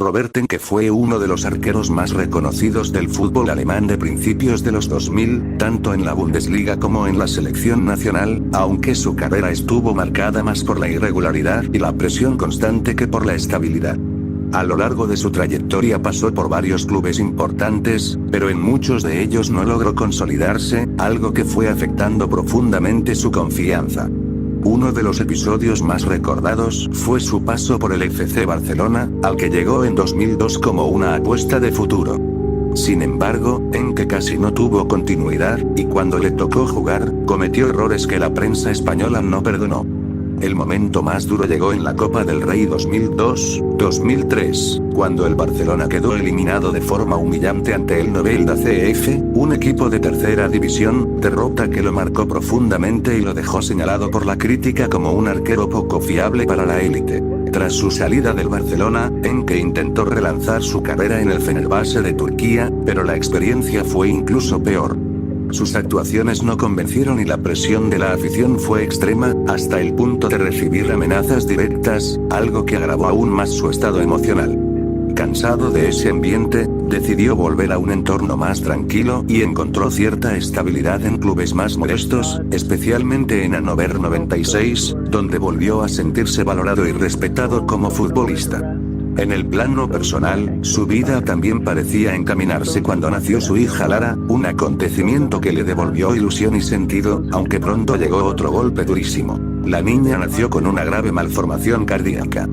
Robert Enke fue uno de los arqueros más reconocidos del fútbol alemán de principios de los 2000, tanto en la Bundesliga como en la selección nacional, aunque su carrera estuvo marcada más por la irregularidad y la presión constante que por la estabilidad. A lo largo de su trayectoria pasó por varios clubes importantes, pero en muchos de ellos no logró consolidarse, algo que fue afectando profundamente su confianza. Uno de los episodios más recordados fue su paso por el FC Barcelona, al que llegó en 2002 como una apuesta de futuro. Sin embargo, Enke casi no tuvo continuidad, y cuando le tocó jugar, cometió errores que la prensa española no perdonó. El momento más duro llegó en la Copa del Rey 2002-2003, cuando el Barcelona quedó eliminado de forma humillante ante el Novelda CF, un equipo de tercera división, derrota que lo marcó profundamente y lo dejó señalado por la crítica como un arquero poco fiable para la élite. Tras su salida del Barcelona, Enke intentó relanzar su carrera en el Fenerbahce de Turquía, pero la experiencia fue incluso peor. Sus actuaciones no convencieron y la presión de la afición fue extrema, hasta el punto de recibir amenazas directas, algo que agravó aún más su estado emocional. Cansado de ese ambiente, decidió volver a un entorno más tranquilo y encontró cierta estabilidad en clubes más modestos, especialmente en Hannover 96, donde volvió a sentirse valorado y respetado como futbolista. En el plano personal, su vida también parecía encaminarse cuando nació su hija Lara, un acontecimiento que le devolvió ilusión y sentido, aunque pronto llegó otro golpe durísimo. La niña nació con una grave malformación cardíaca.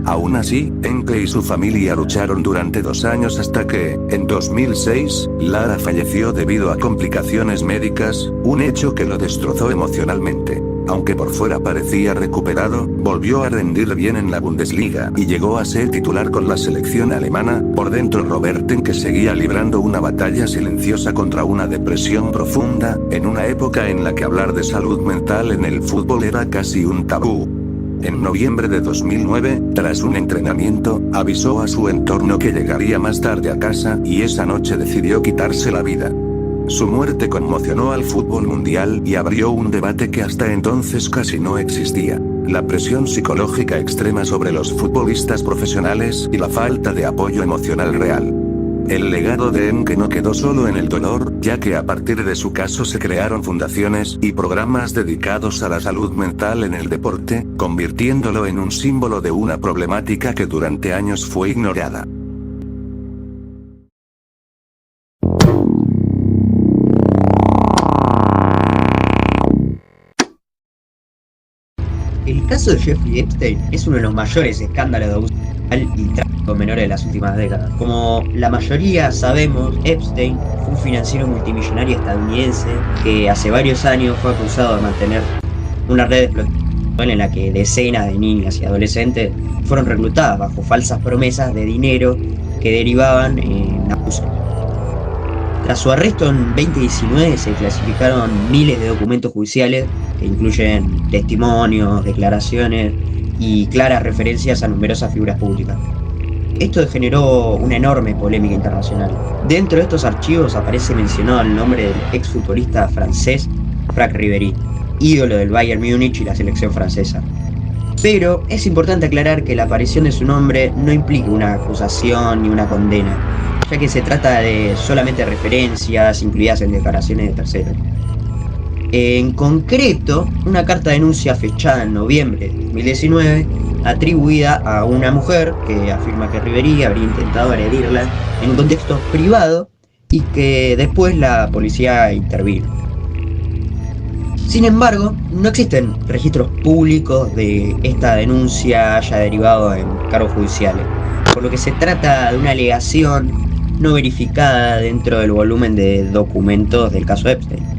Aún así, Enke y su familia lucharon durante 2 años hasta que, en 2006, Lara falleció debido a complicaciones médicas, un hecho que lo destrozó emocionalmente. Aunque por fuera parecía recuperado, volvió a rendir bien en la Bundesliga y llegó a ser titular con la selección alemana. Por dentro Robert Enke seguía librando una batalla silenciosa contra una depresión profunda, en una época en la que hablar de salud mental en el fútbol era casi un tabú. En noviembre de 2009, tras un entrenamiento, avisó a su entorno que llegaría más tarde a casa y esa noche decidió quitarse la vida. Su muerte conmocionó al fútbol mundial y abrió un debate que hasta entonces casi no existía: la presión psicológica extrema sobre los futbolistas profesionales y la falta de apoyo emocional real. El legado de Enke no quedó solo en el dolor, ya que a partir de su caso se crearon fundaciones y programas dedicados a la salud mental en el deporte, convirtiéndolo en un símbolo de una problemática que durante años fue ignorada. El caso de Jeffrey Epstein es uno de los mayores escándalos de abuso sexual y tráfico de menores de las últimas décadas. Como la mayoría sabemos, Epstein fue un financiero multimillonario estadounidense que hace varios años fue acusado de mantener una red de explotación en la que decenas de niñas y adolescentes fueron reclutadas bajo falsas promesas de dinero que derivaban en abuso. Tras su arresto en 2019 se clasificaron miles de documentos judiciales que incluyen testimonios, declaraciones y claras referencias a numerosas figuras públicas. Esto generó una enorme polémica internacional. Dentro de estos archivos aparece mencionado el nombre del exfutbolista francés Franck Ribéry, ídolo del Bayern Múnich y la selección francesa. Pero es importante aclarar que la aparición de su nombre no implica una acusación ni una condena, ya que se trata de solamente referencias incluidas en declaraciones de terceros. En concreto, una carta de denuncia fechada en noviembre de 2019, atribuida a una mujer que afirma que Ribéry habría intentado agredirla en un contexto privado y que después la policía intervino. Sin embargo, no existen registros públicos de esta denuncia haya derivado en cargos judiciales, por lo que se trata de una alegación no verificada dentro del volumen de documentos del caso Epstein.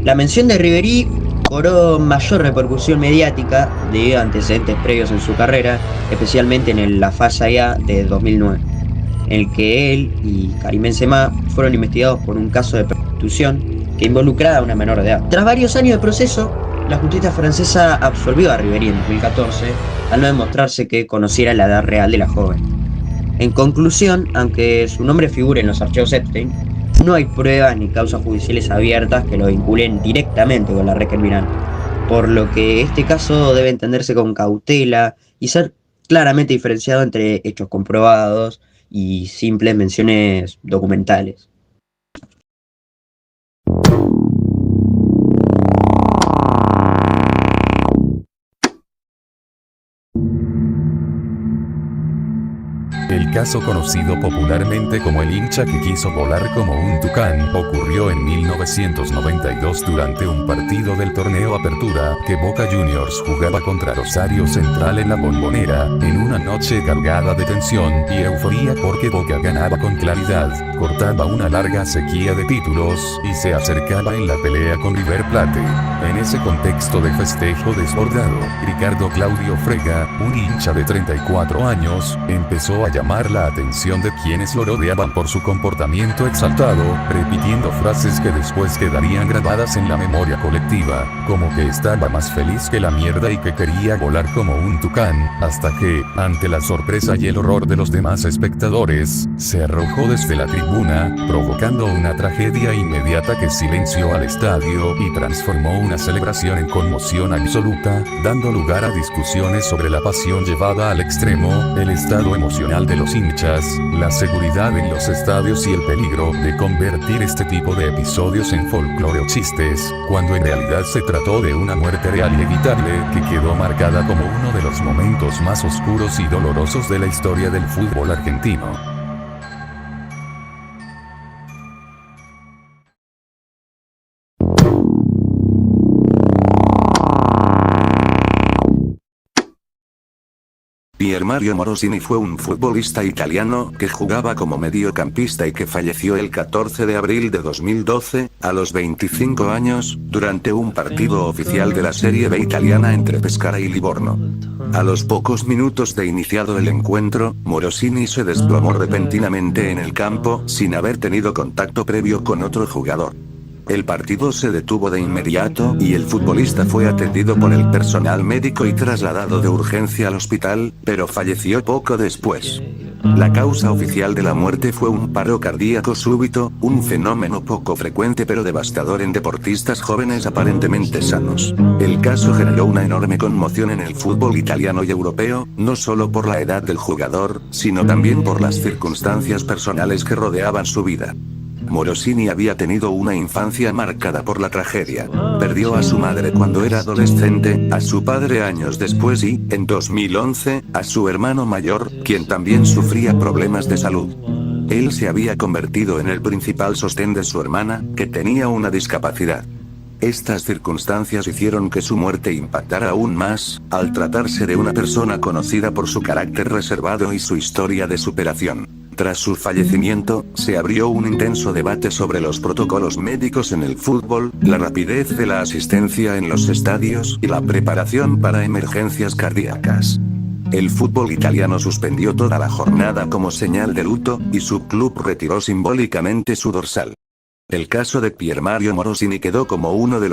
La mención de Ribéry cobró mayor repercusión mediática debido a antecedentes previos en su carrera, especialmente en el La Falla de 2009, en el que él y Karim Benzema fueron investigados por un caso de prostitución que involucraba a una menor de edad. Tras varios años de proceso, la justicia francesa absolvió a Ribéry en 2014 al no demostrarse que conociera la edad real de la joven. En conclusión, aunque su nombre figure en los archivos Epstein, no hay pruebas ni causas judiciales abiertas que lo vinculen directamente con la red criminal, por lo que este caso debe entenderse con cautela y ser claramente diferenciado entre hechos comprobados y simples menciones documentales. El caso conocido popularmente como el hincha que quiso volar como un tucán ocurrió en 1992 durante un partido del torneo Apertura que Boca Juniors jugaba contra Rosario Central en la Bombonera, en una noche cargada de tensión y euforía porque Boca ganaba con claridad, cortaba una larga sequía de títulos y se acercaba en la pelea con River Plate. En ese contexto de festejo desbordado, Ricardo Claudio Frega, un hincha de 34 años, empezó a llamar la atención de quienes lo rodeaban por su comportamiento exaltado, repitiendo frases que después quedarían grabadas en la memoria colectiva, como que estaba más feliz que la mierda y que quería volar como un tucán, hasta que, ante la sorpresa y el horror de los demás espectadores, se arrojó desde la tribuna, provocando una tragedia inmediata que silenció al estadio y transformó una celebración en conmoción absoluta, dando lugar a discusiones sobre la pasión llevada al extremo, el estado emocional de los hinchas, la seguridad en los estadios y el peligro de convertir este tipo de episodios en folclore o chistes, cuando en realidad se trató de una muerte real y evitable que quedó marcada como uno de los momentos más oscuros y dolorosos de la historia del fútbol argentino. Pier Mario Morosini fue un futbolista italiano que jugaba como mediocampista y que falleció el 14 de abril de 2012, a los 25 años, durante un partido oficial de la Serie B italiana entre Pescara y Livorno. A los pocos minutos de iniciado el encuentro, Morosini se desplomó repentinamente en el campo, sin haber tenido contacto previo con otro jugador. El partido se detuvo de inmediato y el futbolista fue atendido por el personal médico y trasladado de urgencia al hospital, pero falleció poco después. La causa oficial de la muerte fue un paro cardíaco súbito, un fenómeno poco frecuente pero devastador en deportistas jóvenes aparentemente sanos. El caso generó una enorme conmoción en el fútbol italiano y europeo, no solo por la edad del jugador, sino también por las circunstancias personales que rodeaban su vida. Morosini había tenido una infancia marcada por la tragedia. Perdió a su madre cuando era adolescente, a su padre años después y, en 2011, a su hermano mayor, quien también sufría problemas de salud. Él se había convertido en el principal sostén de su hermana, que tenía una discapacidad. Estas circunstancias hicieron que su muerte impactara aún más, al tratarse de una persona conocida por su carácter reservado y su historia de superación. Tras su fallecimiento, se abrió un intenso debate sobre los protocolos médicos en el fútbol, la rapidez de la asistencia en los estadios y la preparación para emergencias cardíacas. El fútbol italiano suspendió toda la jornada como señal de luto, y su club retiró simbólicamente su dorsal. El caso de Pier Mario Morosini quedó como uno de los